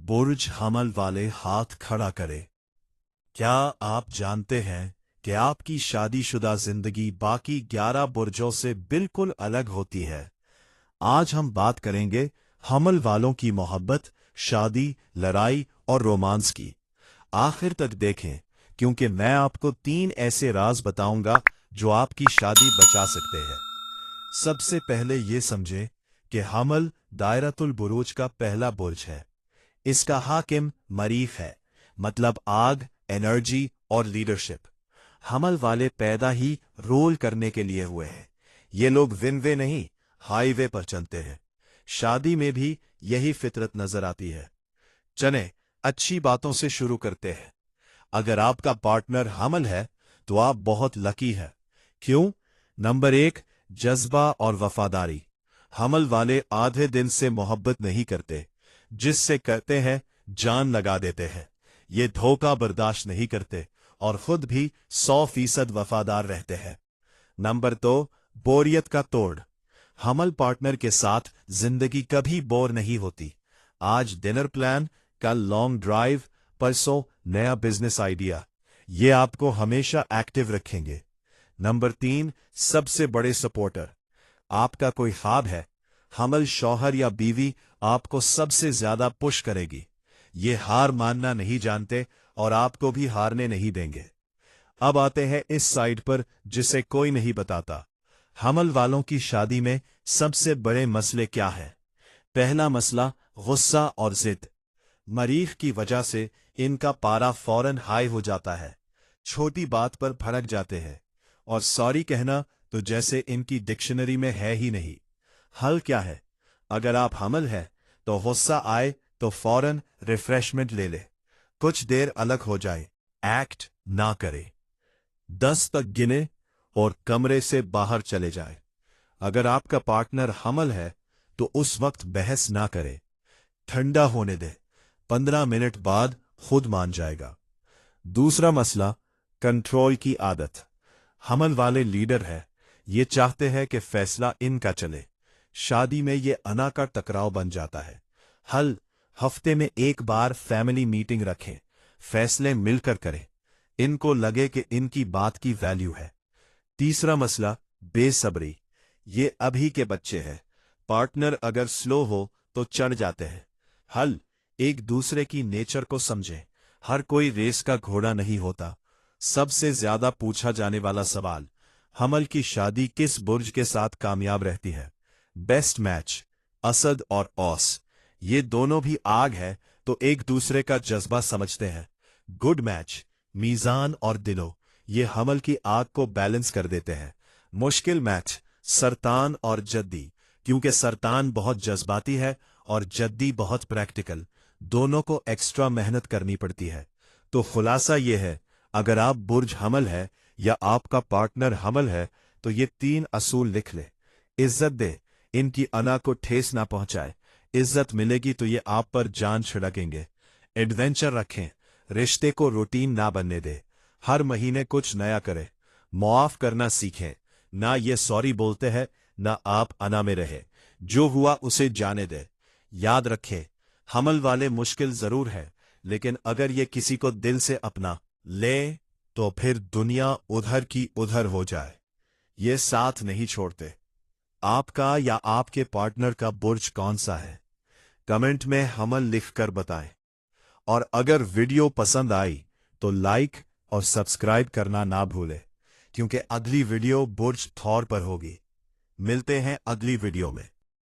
बुर्ज हमल वाले हाथ खड़ा करें। क्या आप जानते हैं कि आपकी शादीशुदा जिंदगी बाकी 11 बुर्जों से बिल्कुल अलग होती है? आज हम बात करेंगे हमल वालों की मोहब्बत, शादी, लड़ाई और रोमांस की। आखिर तक देखें, क्योंकि मैं आपको 3 ऐसे राज बताऊंगा जो आपकी शादी बचा सकते हैं। सबसे पहले ये समझें कि हमल दायरतुल बुरूज का पहला बुर्ज है। इसका हाकिम मरीख है, मतलब आग, एनर्जी और लीडरशिप। हमल वाले पैदा ही रोल करने के लिए हुए हैं। ये लोग विनवे नहीं, हाईवे पर चलते हैं। शादी में भी यही फितरत नजर आती है। चने अच्छी बातों से शुरू करते हैं। अगर आपका पार्टनर हमल है तो आप बहुत लकी हैं। क्यों? नंबर 1, जज्बा और वफादारी। हमल वाले आधे दिन से मोहब्बत नहीं करते, जिससे करते हैं जान लगा देते हैं। ये धोखा बर्दाश्त नहीं करते और खुद भी 100% वफादार रहते हैं। नंबर 2, बोरियत का तोड़। हमल पार्टनर के साथ जिंदगी कभी बोर नहीं होती। आज डिनर प्लान, कल लॉन्ग ड्राइव, परसों नया बिजनेस आइडिया। ये आपको हमेशा एक्टिव रखेंगे। नंबर 3, सबसे बड़े सपोर्टर। आपका कोई ख्वाब है, हमल शौहर या बीवी आपको सबसे ज्यादा पुश करेगी। ये हार मानना नहीं जानते और आपको भी हारने नहीं देंगे। अब आते हैं इस साइड पर जिसे कोई नहीं बताता। हमल वालों की शादी में सबसे बड़े मसले क्या हैं? पहला मसला गुस्सा और जिद। मरीख की वजह से इनका पारा फौरन हाई हो जाता है। छोटी बात पर भड़क जाते हैं और सॉरी कहना तो जैसे इनकी डिक्शनरी में है ही नहीं। हल क्या है? अगर आप हमल है तो गुस्सा आए तो फौरन रिफ्रेशमेंट ले ले, कुछ देर अलग हो जाए, एक्ट ना करे, 10 तक गिने और कमरे से बाहर चले जाए। अगर आपका पार्टनर हमल है तो उस वक्त बहस ना करे, ठंडा होने दे, 15 मिनट बाद खुद मान जाएगा। दूसरा मसला कंट्रोल की आदत। हमल वाले लीडर है, ये चाहते हैं कि फैसला इनका चले। शादी में ये अना का टकराव बन जाता है। हल, हफ्ते में एक बार फैमिली मीटिंग रखें, फैसले मिलकर करें। इनको लगे कि इनकी बात की वैल्यू है। तीसरा मसला बेसब्री। ये अभी के बच्चे हैं, पार्टनर अगर स्लो हो तो चढ़ जाते हैं। हल, एक दूसरे की नेचर को समझें। हर कोई रेस का घोड़ा नहीं होता। सबसे ज्यादा पूछा जाने वाला सवाल, हमल की शादी किस बुर्ज के साथ कामयाब रहती है? बेस्ट मैच, असद और औस। ये दोनों भी आग है तो एक दूसरे का जज्बा समझते हैं। गुड मैच, मीजान और दिलो। ये हमल की आग को बैलेंस कर देते हैं। मुश्किल मैच, सरतान और जद्दी, क्योंकि सरतान बहुत जज्बाती है और जद्दी बहुत प्रैक्टिकल। दोनों को एक्स्ट्रा मेहनत करनी पड़ती है। तो खुलासा ये है, अगर आप बुर्ज हमल है या आपका पार्टनर हमल है तो ये 3 असूल लिख ले। इज्जत दे, इनकी अना को ठेस ना पहुंचाए। इज्जत मिलेगी तो ये आप पर जान छिड़केंगे। एडवेंचर रखें, रिश्ते को रूटीन ना बनने दे। हर महीने कुछ नया करे। मुआफ करना सीखें, ना ये सॉरी बोलते हैं ना आप अना में रहे। जो हुआ उसे जाने दे। याद रखें, हमल वाले मुश्किल जरूर है, लेकिन अगर ये किसी को दिल से अपना ले तो फिर दुनिया उधर की उधर हो जाए। ये साथ नहीं छोड़ते। आपका या आपके पार्टनर का बुर्ज कौन सा है? कमेंट में हमल लिखकर बताएं। और अगर वीडियो पसंद आई तो लाइक और सब्सक्राइब करना ना भूलें, क्योंकि अगली वीडियो बुर्ज थॉर पर होगी। मिलते हैं अगली वीडियो में।